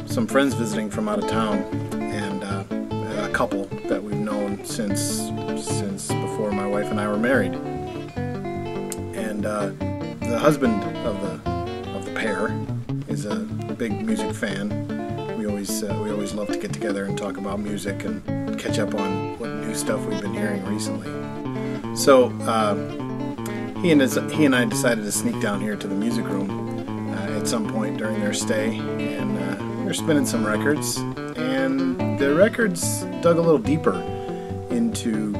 some friends visiting from out of town, and a couple that we've known since before my wife and I were married. And the husband of the pair is a big music fan. We always love to get together and talk about music and catch up on what new stuff we've been hearing recently. So he and I decided to sneak down here to the music room at some point during their stay, and we're spinning some records, and the records dug a little deeper into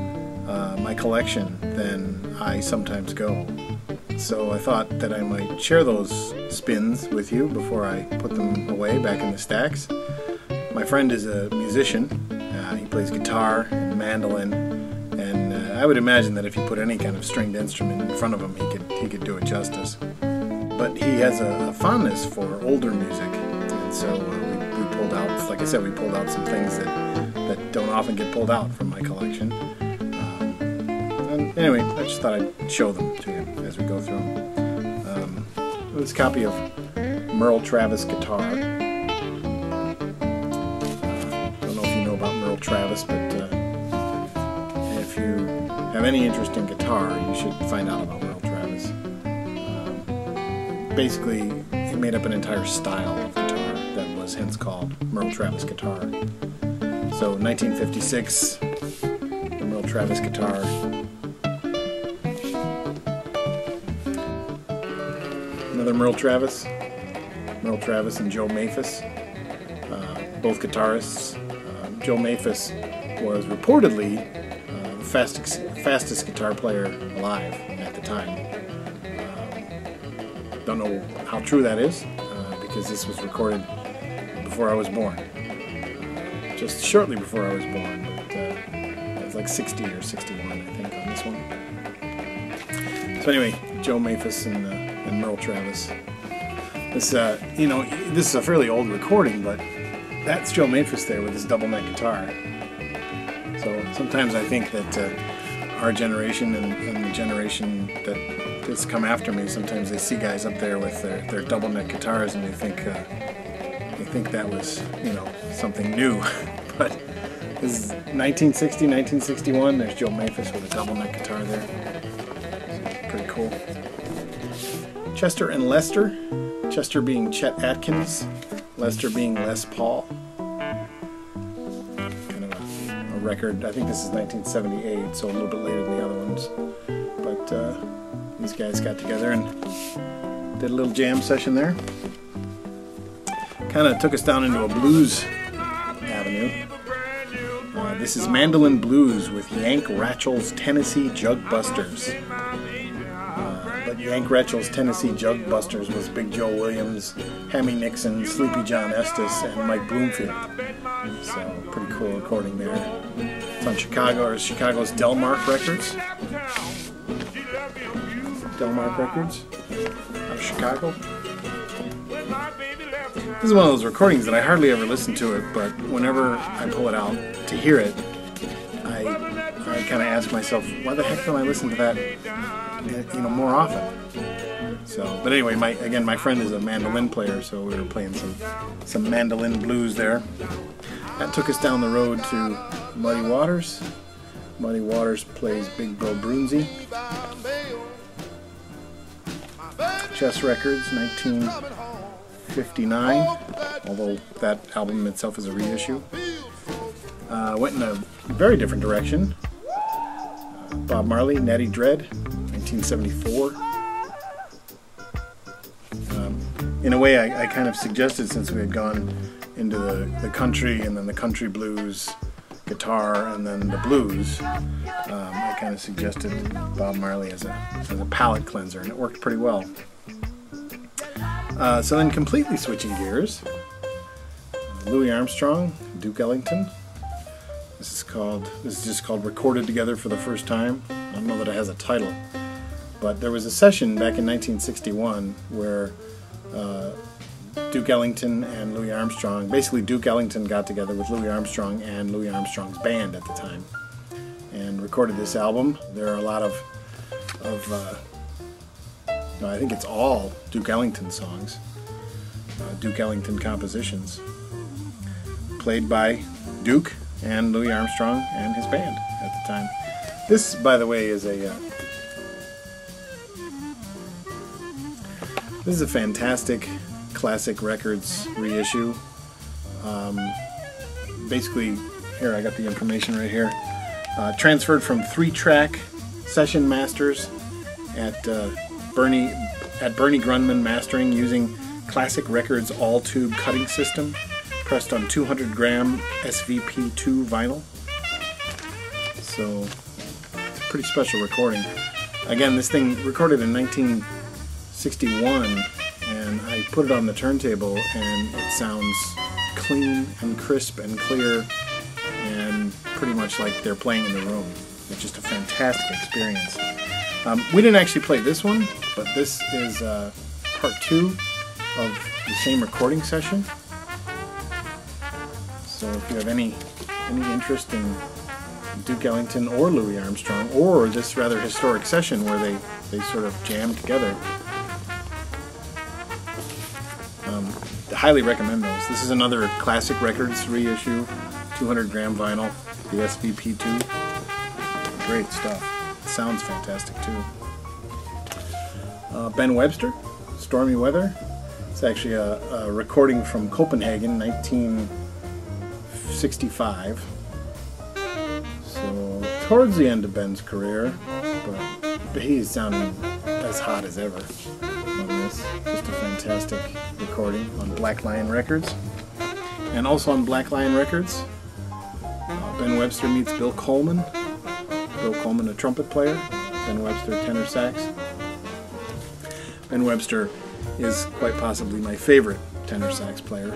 my collection than I sometimes go. So I thought that I might share those spins with you before I put them away back in the stacks. My friend is a musician. He plays guitar and mandolin, and I would imagine that if you put any kind of stringed instrument in front of him, he could do it justice. But he has a fondness for older music, and so we pulled out, like I said, we pulled out some things that don't often get pulled out from my collection. And anyway, I just thought I'd show them to you as we go through them. This copy of Merle Travis guitar. Don't know if you know about Merle Travis, but if you have any interest in guitar, you should find out about Merle Travis. Basically, he made up an entire style of guitar that was hence called Merle Travis guitar. So 1956, the Merle Travis guitar. Another Merle Travis and Joe Maphis, both guitarists. Joe Maphis was reportedly the fastest guitar player alive at the time. Don't know how true that is, because this was recorded before I was born. Just shortly before I was born, but it was like 60 or 61, I think, on this one. So anyway, Joe Maphis and Merle Travis. This, this is a fairly old recording, but that's Joe Maphis there with his double neck guitar. So sometimes I think that our generation and the generation that's come after me, sometimes they see guys up there with their double neck guitars and they think that was, something new. But this is 1960, 1961. There's Joe Maphis with a double neck guitar there. Pretty cool. Chester and Lester. Chester being Chet Atkins, Lester being Les Paul. Kind of a record. I think this is 1978, so a little bit later than the other ones. But these guys got together and did a little jam session there. Kind of took us down into a blues avenue. This is Mandolin Blues with Yank Rachel's Tennessee Jug Busters. But Yank Rachel's Tennessee Jug Busters was Big Joe Williams, Hemi Nixon, Sleepy John Estes, and Mike Bloomfield. So pretty cool recording there. It's on Chicago's Delmark Records. Delmark Records out of Chicago. This is one of those recordings that I hardly ever listen to it, but whenever I pull it out to hear it, I kind of ask myself, why the heck don't I listen to that, more often? So, but anyway, my friend is a mandolin player, so we were playing some mandolin blues there. That took us down the road to Muddy Waters. Muddy Waters plays Big Bill Brunsey. Chess Records, 1959, although that album itself is a reissue. Went in a very different direction. Bob Marley, Natty Dread, 1974. In a way, I kind of suggested, since we had gone into the country and then the country blues guitar and then the blues, I kind of suggested Bob Marley as a palate cleanser, and it worked pretty well. So then, completely switching gears, Louis Armstrong, Duke Ellington. This is just called Recorded Together for the First Time. I don't know that it has a title, but there was a session back in 1961 where Duke Ellington and Louis Armstrong, basically Duke Ellington got together with Louis Armstrong and Louis Armstrong's band at the time and recorded this album. There are a lot of I think it's all Duke Ellington songs. Duke Ellington compositions, played by Duke and Louis Armstrong and his band at the time. This, by the way, is a fantastic Classic Records reissue. Basically, here I got the information right here. Transferred from 3-track session masters at Bernie Grundman Mastering using Classic Records all-tube cutting system, pressed on 200-gram SVP2 vinyl. So, it's a pretty special recording. Again, this thing recorded in 1961, and I put it on the turntable, and it sounds clean and crisp and clear, and pretty much like they're playing in the room. It's just a fantastic experience. We didn't actually play this one, but this is part 2 of the same recording session. So if you have any interest in Duke Ellington or Louis Armstrong, or this rather historic session where they sort of jammed together, I highly recommend those. This is another Classic Records reissue, 200-gram vinyl, the SVP2. Great stuff. It sounds fantastic too. Ben Webster, Stormy Weather. It's actually a recording from Copenhagen, 1965. So towards the end of Ben's career, but he's sounding as hot as ever on this. Just a fantastic recording on Black Lion Records. And also on Black Lion Records, Ben Webster meets Bill Coleman. Bill Coleman, a trumpet player. Ben Webster, tenor sax. Ben Webster is quite possibly my favorite tenor sax player.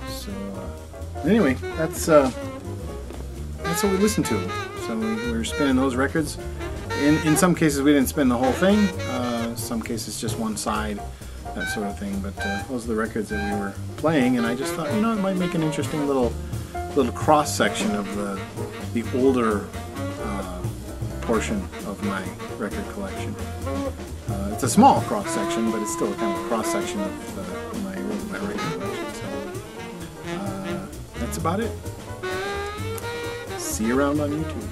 So anyway, that's what we listened to. So we were spinning those records. In some cases we didn't spin the whole thing. Some cases just one side, that sort of thing. But those are the records that we were playing, and I just thought, you know, it might make an interesting little cross section of the older portion of my record collection. It's a small cross section, but it's still kind of a cross section of my record collection. So that's about it. See you around on YouTube.